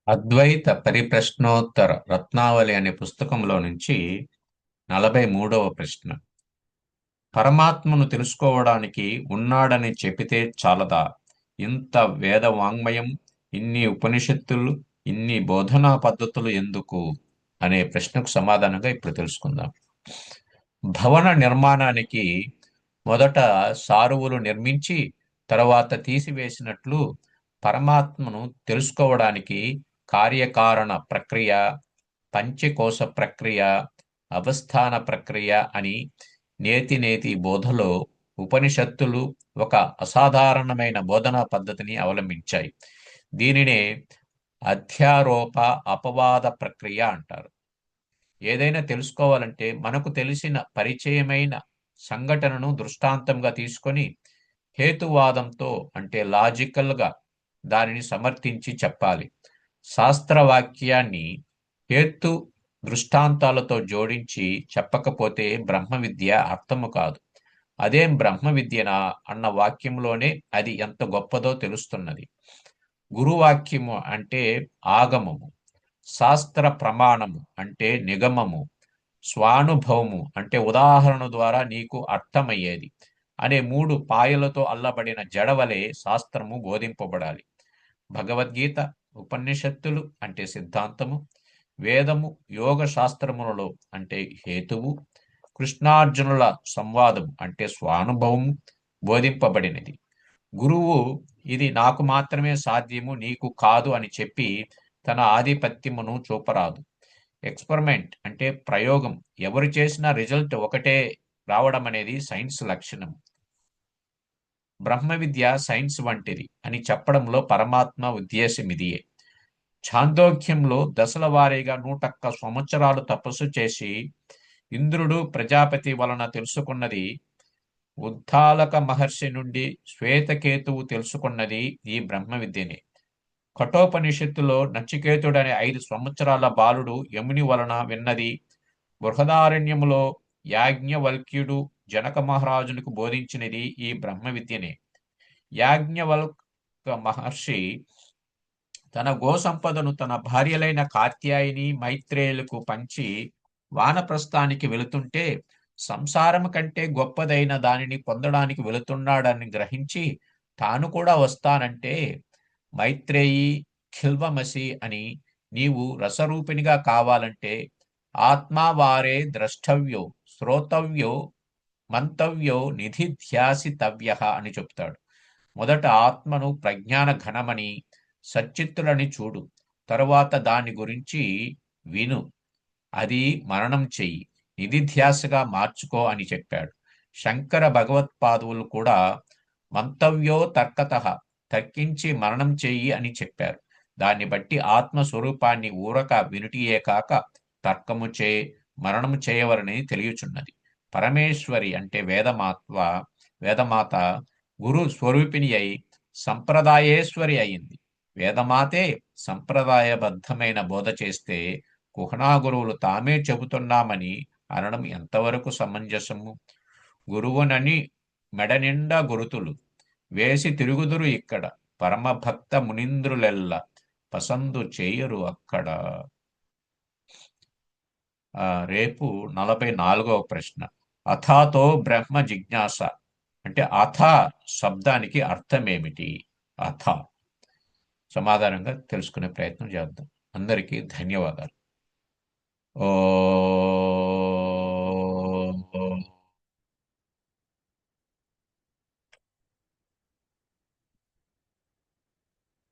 అద్వైత పరిప్రశ్నోత్తర రత్నావళి అనే పుస్తకంలో నుంచి 43వ ప్రశ్న. పరమాత్మను తెలుసుకోవడానికి ఉన్నాడని చెబితే చాలదా? ఇంత వేద వాంగ్మయం, ఇన్ని ఉపనిషత్తులు, ఇన్ని బోధనా పద్ధతులు ఎందుకు అనే ప్రశ్నకు సమాధానంగా ఇప్పుడు తెలుసుకుందాం. భవన నిర్మాణానికి మొదట సారువులు నిర్మించి తర్వాత తీసివేసినట్లు పరమాత్మను తెలుసుకోవడానికి కార్యకారణ ప్రక్రియ, పంచకోశ ప్రక్రియ, అవస్థాన ప్రక్రియ అని నేతి నేతి బోధలో ఉపనిషత్తులు ఒక అసాధారణమైన బోధనా పద్ధతిని అవలంబించాయి. దీనినే అధ్యారోప అపవాద ప్రక్రియ అంటారు. ఏదైనా తెలుసుకోవాలంటే మనకు తెలిసిన పరిచయమైన సంఘటనను దృష్టాంతంగా తీసుకొని హేతువాదంతో అంటే లాజికల్గా దానిని సమర్థించి చెప్పాలి. శాస్త్రవాక్యాన్ని హేతు దృష్టాంతాలతో జోడించి చెప్పకపోతే బ్రహ్మ విద్య అర్థము కాదు. అదేం బ్రహ్మ విద్యనా అన్న వాక్యంలోనే అది ఎంత గొప్పదో తెలుస్తున్నది. గురువాక్యము అంటే ఆగమము, శాస్త్ర ప్రమాణము అంటే నిగమము, స్వానుభవము అంటే ఉదాహరణ ద్వారా నీకు అర్థమయ్యేది అనే మూడు పాయలతో అల్లబడిన జడవలే శాస్త్రము బోధింపబడాలి. భగవద్గీత, ఉపనిషత్తులు అంటే సిద్ధాంతము, వేదము, యోగ శాస్త్రములలో అంటే హేతువు, కృష్ణార్జునుల సంవాదం అంటే స్వానుభవము బోధింపబడినది. గురువు ఇది నాకు మాత్రమే సాధ్యము, నీకు కాదు అని చెప్పి తన ఆధిపత్యమును చూపరాదు. ఎక్స్పెరిమెంట్ అంటే ప్రయోగం, ఎవరు చేసిన రిజల్ట్ ఒకటే రావడం అనేది సైన్స్ లక్షణం. బ్రహ్మ విద్య సైన్స్ వంటిది అని చెప్పడంలో పరమాత్మ ఉద్దేశం ఇదియే. ఛాందోగ్యంలో దశల వారీగా 101 సంవత్సరాలు తపస్సు చేసి ఇంద్రుడు ప్రజాపతి వలన తెలుసుకున్నది, ఉద్దాలక మహర్షి నుండి శ్వేతకేతువు తెలుసుకున్నది ఈ బ్రహ్మ విద్యనే. కఠోపనిషత్తులో నచికేతుడనే 5 సంవత్సరాల బాలుడు యముని వలన విన్నది, బృహదారణ్యములో యాజ్ఞవల్క్యుడు జనక మహారాజునికి బోధించినది ఈ బ్రహ్మ విద్యనే. యాజ్ఞవల్క మహర్షి తన గోసంపదను తన భార్యలైన కాత్యాయిని, మైత్రేయులకు పంచి వానప్రస్థానికి వెళుతుంటే సంసారం కంటే గొప్పదైన దానిని పొందడానికి వెళుతున్నాడని గ్రహించి తాను కూడా వస్తానంటే, మైత్రేయి ఖిల్వమసి అని నీవు రసరూపిణిగా కావాలంటే ఆత్మావారే ద్రష్టవ్యో శ్రోతవ్యో మంతవ్యో నిధిధ్యాసితవ్య అని చెప్తాడు. మొదట ఆత్మను ప్రజ్ఞాన ఘనమని సచ్చిత్తులని చూడు, తరువాత దాని గురించి విను, అది మననం చెయ్యి, నిధిధ్యాసగా మార్చుకో అని చెప్పాడు. శంకర భగవత్పాదువులు కూడా మంతవ్యో తర్కత, తర్కించి మననం చెయ్యి అని చెప్పారు. దాన్ని బట్టి ఆత్మస్వరూపాన్ని ఊరక వినుటియే కాక తర్కము చే మననము చేయవలని తెలియచున్నది. పరమేశ్వరి అంటే వేదమాత గురు స్వరూపిణి అయి సంప్రదాయేశ్వరి అయింది. వేదమాతే సంప్రదాయబద్ధమైన బోధ చేస్తే కుహనా గురువులు తామే చెబుతున్నామని అనడం ఎంతవరకు సమంజసము? గురువునని మెడనిండా గురుతులు వేసి తిరుగుదురు ఇక్కడ, పరమభక్త మునీంద్రులెల్ల పసందు చేయరు అక్కడ. రేపు 44వ ప్రశ్న. అథాతో బ్రహ్మ జిజ్ఞాస అంటే అథ శబ్దానికి అర్థమేమిటి? అథ సమాధానంగా తెలుసుకునే ప్రయత్నం చేద్దాం. అందరికీ ధన్యవాదాలు. ఓ